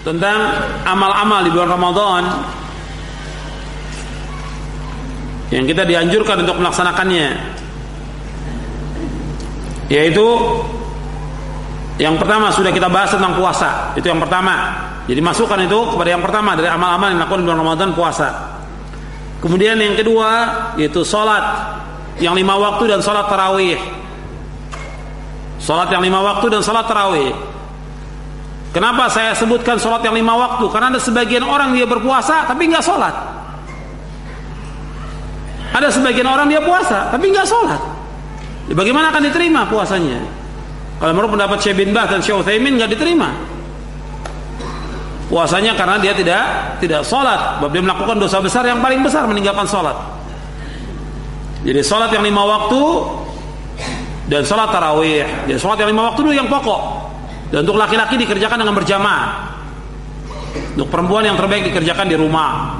tentang amal-amal di bulan Ramadan yang kita dianjurkan untuk melaksanakannya, yaitu yang pertama sudah kita bahas tentang puasa. Itu yang pertama. Jadi masukkan itu kepada yang pertama dari amal-amal yang dilakukan di bulan Ramadan, puasa. Kemudian yang kedua yaitu salat yang 5 waktu dan salat tarawih. Salat yang 5 waktu dan salat tarawih. Kenapa saya sebutkan salat yang 5 waktu? Karena ada sebagian orang dia berpuasa tapi enggak salat. Ada sebagian orang dia puasa tapi enggak salat. Bagaimana akan diterima puasanya? Kalau menurut pendapat Syekh bin Baz dan Syekh Utsaimin enggak diterima puasanya, karena dia tidak salat. Sebab dia melakukan dosa besar yang paling besar, meninggalkan salat. Jadi salat yang 5 waktu dan salat tarawih. Jadi salat yang 5 waktu dulu yang pokok. Dan untuk laki-laki dikerjakan dengan berjamaah. Untuk perempuan yang terbaik dikerjakan di rumah.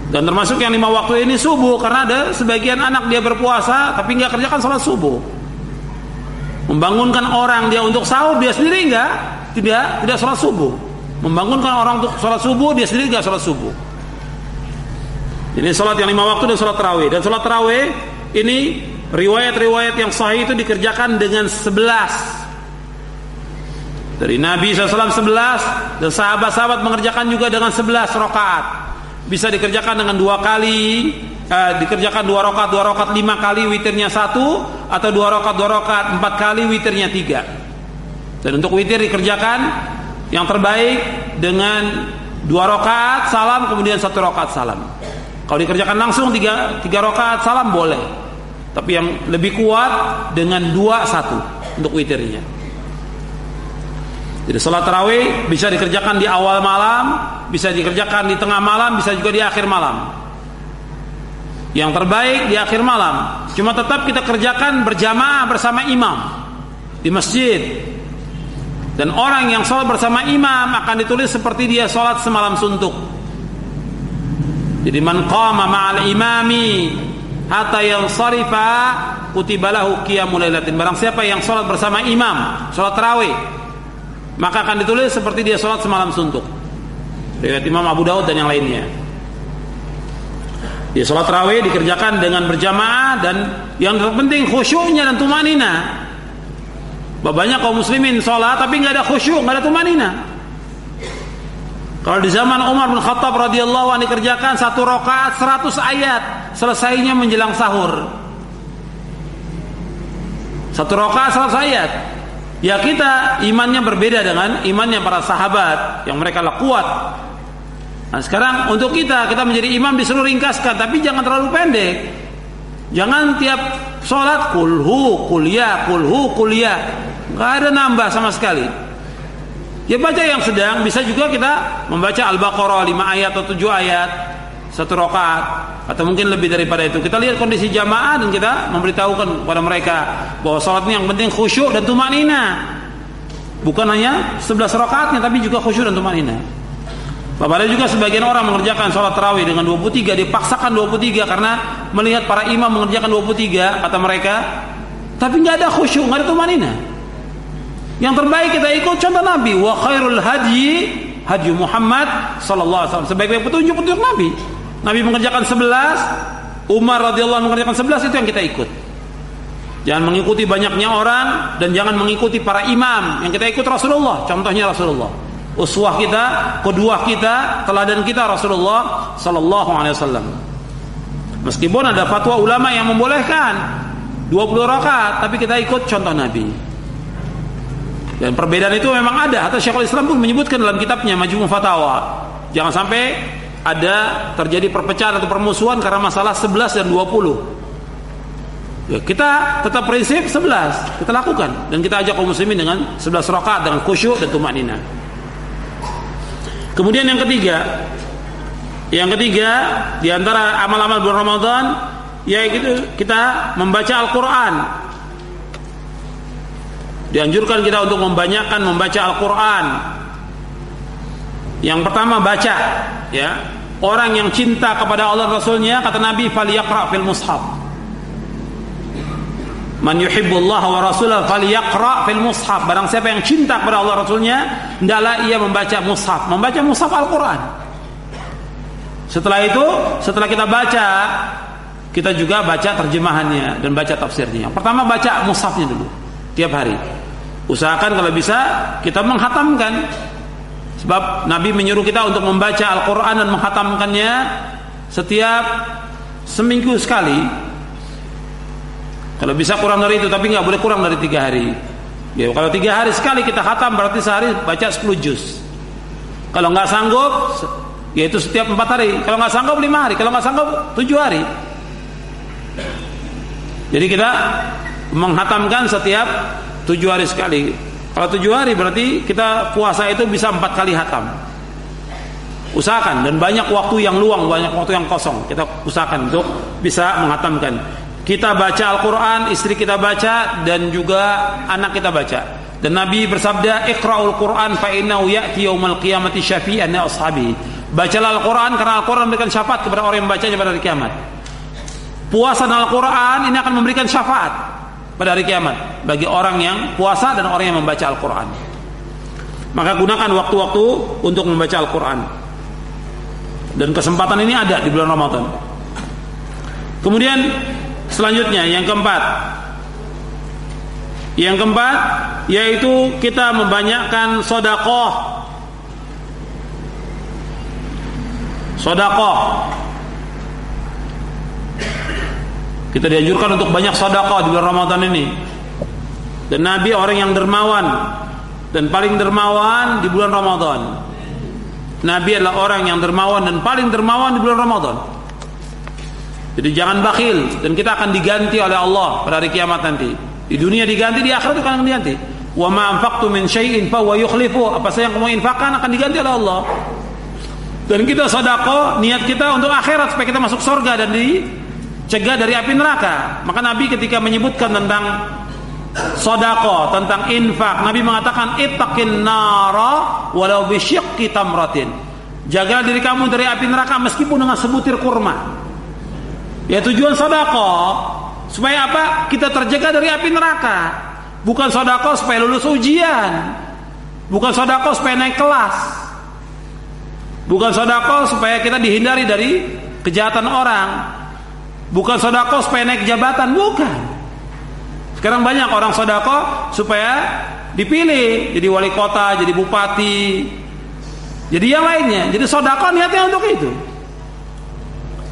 Dan termasuk yang 5 waktu ini subuh, karena ada sebagian anak dia berpuasa tapi enggak kerjakan salat subuh. Membangunkan orang dia untuk sahur, dia sendiri tidak salat subuh. Membangunkan orang untuk salat subuh, dia sendiri enggak salat subuh. Ini salat yang 5 waktu dan salat tarawih. Dan salat tarawih ini riwayat-riwayat yang sahih itu dikerjakan dengan 11. Dari Nabi SAW 11, dan sahabat-sahabat mengerjakan juga dengan 11 rakaat. Bisa dikerjakan dengan 2 kali, dikerjakan 2 rakaat 5 kali, witirnya 1, atau 2 rakaat 4 kali, witirnya 3. Dan untuk witir dikerjakan yang terbaik dengan 2 rakaat salam, kemudian 1 rakaat salam. Kalau dikerjakan langsung 3 rakaat salam boleh, tapi yang lebih kuat dengan 2-1 untuk witirnya. Jadi salat tarawih bisa dikerjakan di awal malam, bisa dikerjakan di tengah malam, bisa juga di akhir malam. Yang terbaik di akhir malam. Cuma tetap kita kerjakan berjamaah bersama imam di masjid. Dan orang yang salat bersama imam akan ditulis seperti dia salat semalam suntuk. Jadi man qama ma'al imami hatta yansarifa kutiba lahu qiyamul lailatin. Barang siapa yang salat bersama imam, salat tarawih, maka akan ditulis seperti dia salat semalam suntuk. Riwayat Imam Abu Daud dan yang lainnya. Dia salat tarawih dikerjakan dengan berjamaah, dan yang terpenting khusyuknya dan tumanina. Banyak kaum muslimin salat tapi enggak ada khusyuk, enggak ada tumanina. Kalau di zaman Umar bin Khattab radhiyallahu anhu dikerjakan 1 rakaat 100 ayat, selesainya menjelang sahur. 1 rakaat 100 ayat. Ya kita imannya berbeda dengan imannya para sahabat yang mereka kuat. Nah sekarang untuk kita menjadi imam disuruh ringkaskan, tapi jangan terlalu pendek. Jangan tiap sholat kulhu kuliah. Nggak ada nambah sama sekali. Ya baca yang sedang. Bisa juga kita membaca Al-Baqarah 5 ayat atau 7 ayat 1 rakaat, atau mungkin lebih daripada itu. Kita lihat kondisi jamaah dan kita memberitahukan kepada mereka bahwa salat ini yang penting khusyuk dan tumanina. Bukan hanya 11 rakaatnya, tapi juga khusyuk dan tumanina. Ada juga sebagian orang mengerjakan salat tarawih dengan 23, dipaksakan 23 karena melihat para imam mengerjakan 23 kata mereka, tapi enggak ada khusyuk, enggak ada tumanina. Yang terbaik kita ikut contoh Nabi, wa khairul hadyi Muhammad sallallahu alaihi wasallam. Sebaik-baik petunjuk Nabi. Nabi mengerjakan 11, Umar radhiyallahu anhu mengerjakan 11, itu yang kita ikut. Jangan mengikuti banyaknya orang, dan jangan mengikuti para imam. Yang kita ikut Rasulullah, contohnya Rasulullah. Uswah kita, qudwah kita, teladan kita Rasulullah sallallahu alaihi wasallam. Meskipun ada fatwa ulama yang membolehkan 20 rakaat, tapi kita ikut contoh Nabi. Dan perbedaan itu memang ada. Hatta Syekhul Islam pun menyebutkan dalam kitabnya Majmu' Fatawa. Jangan sampai ada terjadi perpecahan atau permusuhan karena masalah 11 dan 20. Ya, kita tetap prinsip 11 kita lakukan, dan kita ajak kaum muslimin dengan 11 rakaat dengan khusyuk dan tumanina. Kemudian yang ketiga di antara amal-amal bulan Ramadan yaitu kita membaca Al-Qur'an. Dianjurkan kita untuk membanyakkan membaca Al-Qur'an. Yang pertama baca, ya. Orang yang cinta kepada Allah Rasulnya, kata Nabi, falyaqra fil mushaf. Man yuhibbullah wa rasulahu falyaqra fil mushaf. Barang siapa yang cinta kepada Allah Rasulnya, hendaklah ia membaca mushaf. Membaca mushaf Al-Quran. Setelah itu, setelah kita baca, kita juga baca terjemahannya dan baca tafsirnya. Pertama baca mushafnya dulu tiap hari. Usahakan kalau bisa kita menghatamkan. Sebab Nabi menyuruh kita untuk membaca Al-Quran dan menghatamkannya setiap seminggu sekali. Kalau bisa kurang dari itu, tapi nggak boleh kurang dari 3 hari. Ya, kalau 3 hari sekali kita khatam, berarti sehari baca 10 juz. Kalau nggak sanggup, yaitu setiap 4 hari. Kalau nggak sanggup 5 hari. Kalau nggak sanggup 7 hari. Jadi kita menghatamkan setiap 7 hari sekali. Kalau 7 hari berarti kita puasa itu bisa 4 kali hatam. Usahakan, dan banyak waktu yang luang, banyak waktu yang kosong. Kita usahakan untuk bisa menghatamkan. Kita baca Al-Quran, istri kita baca, dan juga anak kita baca. Dan Nabi bersabda, Iqra'ul Quran fa innahu ya'ti yaumal qiyamati syafi'an li ashabihi. Bacalah Al-Quran karena Al-Quran memberikan syafaat kepada orang yang membacanya pada hari kiamat. Puasa dan Al-Quran ini akan memberikan syafaat pada hari kiamat bagi orang yang puasa dan orang yang membaca Al-Quran. Maka gunakan waktu-waktu untuk membaca Al-Quran. Dan kesempatan ini ada di bulan Ramadan. Kemudian selanjutnya yang keempat yaitu kita membanyakkan sedekah. Kita dianjurkan untuk banyak sedekah di bulan Ramadan ini. Dan Nabi orang yang dermawan, dan paling dermawan di bulan Ramadan. Nabi adalah orang yang dermawan dan paling dermawan di bulan Ramadan. Jadi jangan bakhil, dan kita akan diganti oleh Allah pada hari kiamat nanti. Di dunia diganti, di akhirat juga akan diganti. Wa ma anfaqtu min syai'in fa huwa yukhlifu. Apa saja yang kamu infakkan akan diganti oleh Allah. Dan kita sedekah, niat kita untuk akhirat supaya kita masuk surga dan dicegah dari api neraka. Maka Nabi ketika menyebutkan tentang sedekah, tentang infak, Nabi mengatakan ittaqin nara walau bi syiqqi tamratin. Jaga diri kamu dari api neraka meskipun dengan sebutir kurma. Ya, tujuan sedekah supaya apa? Kita terjaga dari api neraka. Bukan sedekah supaya lulus ujian. Bukan sedekah supaya naik kelas. Bukan sedekah supaya kita dihindari dari kejahatan orang. Bukan sedekah supaya naik jabatan, bukan. Sekarang banyak orang sedekah supaya dipilih jadi wali kota, jadi bupati, jadi yang lainnya. Jadi sedekah niatnya untuk itu.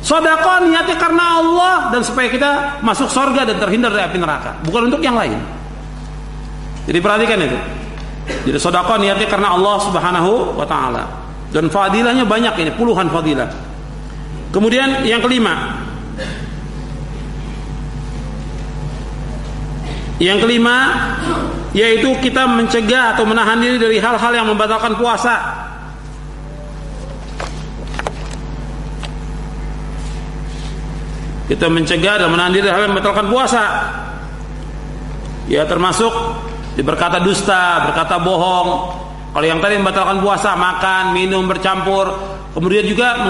Sedekah niatnya karena Allah dan supaya kita masuk surga dan terhindar dari api neraka, bukan untuk yang lain. Jadi perhatikan itu. Jadi sedekah niatnya karena Allah Subhanahu wa taala. Dan fadilahnya banyak ini, puluhan fadilah. Kemudian yang kelima. Yang kelima yaitu kita mencegah atau menahan diri dari hal-hal yang membatalkan puasa. Kita mencegah dan menahan diri dari hal yang membatalkan puasa. Ya, termasuk berkata dusta, berkata bohong. Kalau yang tadi membatalkan puasa, makan, minum bercampur, kemudian juga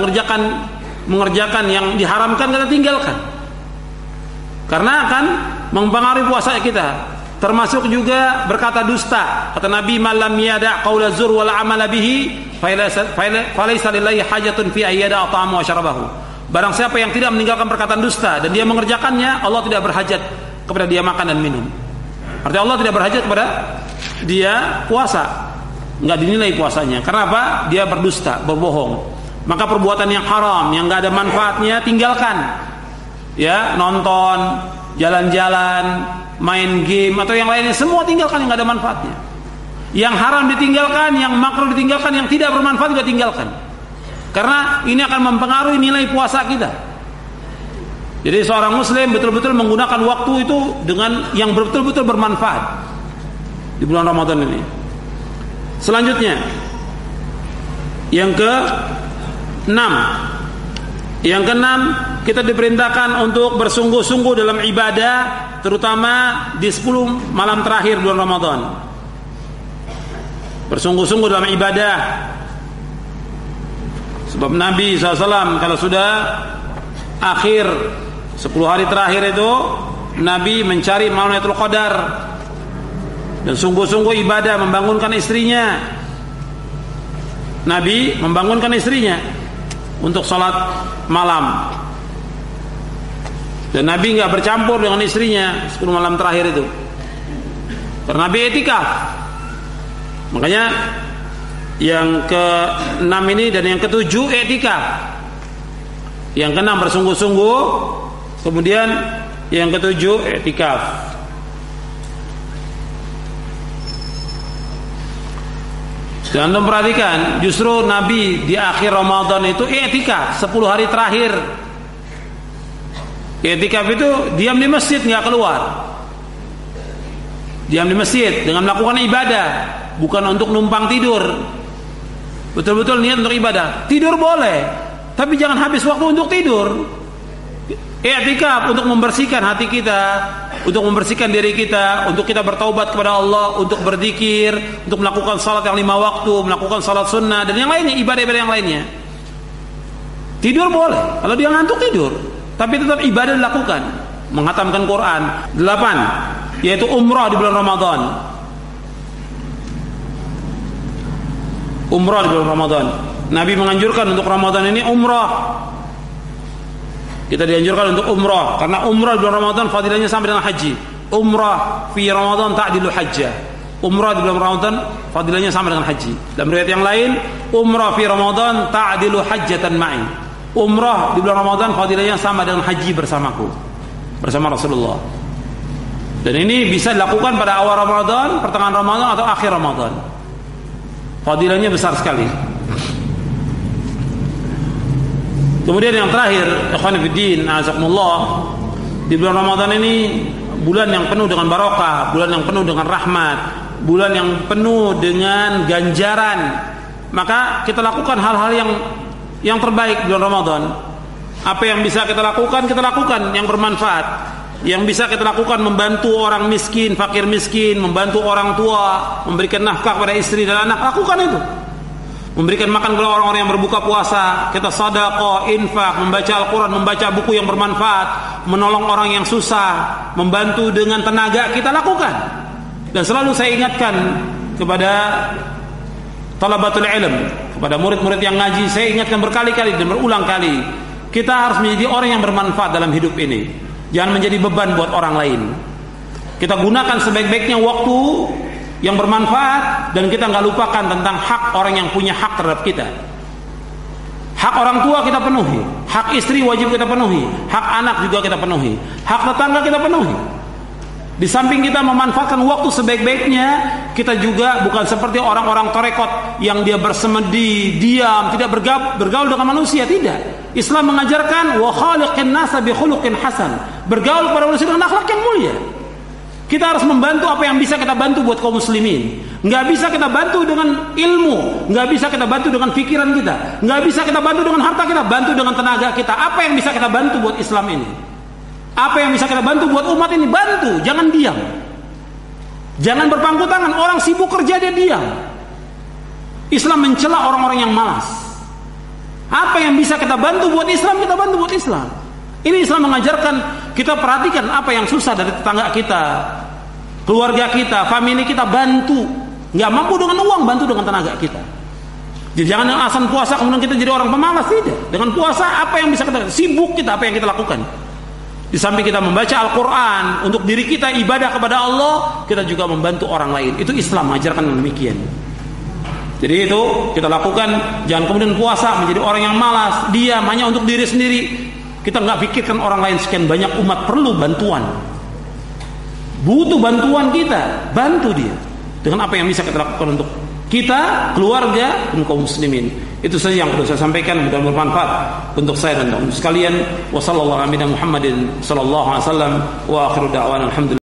mengerjakan yang diharamkan kita tinggalkan. Karena akan mempengaruhi puasa kita. Termasuk juga berkata dusta. Kata Nabi, "Man lam yada' qaula zur wal 'amala bihi, falaysa lillahi hajatun fi ayyada ta'amu wa syarabahu." Barang siapa yang tidak meninggalkan perkataan dusta dan dia mengerjakannya, Allah tidak berhajat kepada dia makan dan minum. Artinya Allah tidak berhajat kepada dia puasa. Enggak dinilai puasanya. Karena apa? Dia berdusta, berbohong. Maka perbuatan yang haram, yang enggak ada manfaatnya, tinggalkan. Ya, nonton, jalan-jalan, main game atau yang lainnya, semua tinggalkan yang enggak ada manfaatnya. Yang haram ditinggalkan, yang makruh ditinggalkan, yang tidak bermanfaat juga tinggalkan. Karena ini akan mempengaruhi nilai puasa kita. Jadi seorang muslim betul-betul menggunakan waktu itu dengan yang betul-betul bermanfaat di bulan Ramadan ini. Selanjutnya yang ke-6. Yang ke-6, kita diperintahkan untuk bersungguh-sungguh dalam ibadah, terutama di 10 malam terakhir bulan Ramadan. Bersungguh-sungguh dalam ibadah. Sebab Nabi SAW kalau sudah akhir 10 hari terakhir itu, Nabi mencari malam Lailatul Qadar dan sungguh-sungguh ibadah membangunkan istrinya. Nabi membangunkan istrinya untuk salat malam. Dan Nabi enggak bercampur dengan istrinya 10 malam terakhir itu. Karena Nabi etikaf. Makanya yang ke-6 ini dan yang ke-7 etikaf. Yang ke-6 bersungguh-sungguh, kemudian yang ke-7 etikaf. Dan Anda perhatikan, justru Nabi di akhir Ramadan itu etikaf 10 hari terakhir. Etikaf itu diam di masjid, enggak keluar. Diam di masjid dengan melakukan ibadah, bukan untuk numpang tidur. Betul-betul niat untuk ibadah. Tidur boleh, tapi jangan habis waktu untuk tidur. I'tikaf untuk membersihkan hati kita, untuk membersihkan diri kita, untuk kita bertaubat kepada Allah, untuk berzikir, untuk melakukan salat yang 5 waktu, melakukan salat sunnah dan yang lainnya, ibadah-ibadah yang lainnya. Tidur boleh, kalau dia ngantuk tidur, tapi tetap ibadah dilakukan, menghatamkan Quran. 8, yaitu umrah di bulan Ramadan. Umrah di bulan Ramadan. Nabi menganjurkan untuk Ramadan ini umrah. Kita dianjurkan untuk umrah karena umrah di bulan Ramadan fadilahnya sama dengan haji. Umrah fi Ramadan ta'dilu hajjah. Umrah di bulan Ramadan fadilahnya sama dengan haji. Dalam riwayat yang lain, umrah fi Ramadan ta'dilu hajjatan ma'i. Umrah di bulan Ramadan fadilahnya sama dengan haji bersamaku, bersama Rasulullah. Dan ini bisa dilakukan pada awal Ramadan, pertengahan Ramadan atau akhir Ramadan. Fadilahnya besar sekali. Kemudian yang terakhir, ikhwan fillah, azakumullah, di bulan Ramadan ini bulan yang penuh dengan barokah, bulan yang penuh dengan rahmat, bulan yang penuh dengan ganjaran. Maka kita lakukan hal-hal yang terbaik di bulan Ramadan. Apa yang bisa kita lakukan yang bermanfaat. Yang bisa kita lakukan membantu orang miskin, fakir miskin, membantu orang tua, memberikan nafkah pada istri dan anak, lakukan itu. Memberikan makan kepada orang-orang yang berbuka puasa, kita sedekah, infak, membaca Al-Quran, membaca buku yang bermanfaat, menolong orang yang susah, membantu dengan tenaga, kita lakukan. Dan selalu saya ingatkan kepada talabatul ilm, kepada murid-murid yang ngaji, saya ingatkan berkali-kali dan berulang kali, kita harus menjadi orang yang bermanfaat dalam hidup ini. Jangan menjadi beban buat orang lain. Kita gunakan sebaik-baiknya waktu yang bermanfaat dan kita nggak lupakan tentang hak orang yang punya hak terhadap kita. Hak orang tua kita penuhi, hak istri wajib kita penuhi, hak anak juga kita penuhi, hak tetangga kita penuhi. Di samping kita memanfaatkan waktu sebaik-baiknya, kita juga bukan seperti orang-orang torekot yang dia bersemedi, diam, tidak bergaul dengan manusia, tidak. Islam mengajarkan wa khaliqin nasa bi khuluqin hasan, bergaul kepada manusia dengan akhlak yang mulia. Kita harus membantu apa yang bisa kita bantu buat kaum muslimin. Nggak bisa kita bantu dengan ilmu, nggak bisa kita bantu dengan pikiran kita, nggak bisa kita bantu dengan harta kita, bantu dengan tenaga kita. Apa yang bisa kita bantu buat Islam ini? Apa yang bisa kita bantu buat umat ini? Bantu, jangan diam. Jangan berpangku tangan. Orang sibuk kerja dia diam. Islam mencela orang-orang yang malas. Apa yang bisa kita bantu buat Islam, kita bantu buat Islam. Ini Islam mengajarkan kita perhatikan apa yang susah dari tetangga kita, keluarga kita, family kita, bantu. Nggak mampu dengan uang, bantu dengan tenaga kita. Jadi jangan alasan puasa kemudian kita jadi orang pemalas, tidak. Dengan puasa apa yang bisa kita, sibuk kita apa yang kita lakukan. Di samping kita membaca Al-Quran untuk diri kita ibadah kepada Allah, kita juga membantu orang lain. Itu Islam mengajarkan demikian. Jadi itu kita lakukan. Jangan kemudian puasa menjadi orang yang malas, diam hanya untuk diri sendiri. Kita nggak pikirkan orang lain. Sekian banyak umat perlu bantuan, butuh bantuan kita, bantu dia dengan apa yang bisa kita lakukan untuk kita, keluarga, dan kaum muslimin. Itu saja yang perlu saya sampaikan, mudah-mudahan bermanfaat untuk saya dan kaum sekalian. Wassallallahu ala Muhammadin sallallahu alaihi wasallam wa akhiru da'wana alhamdulillah.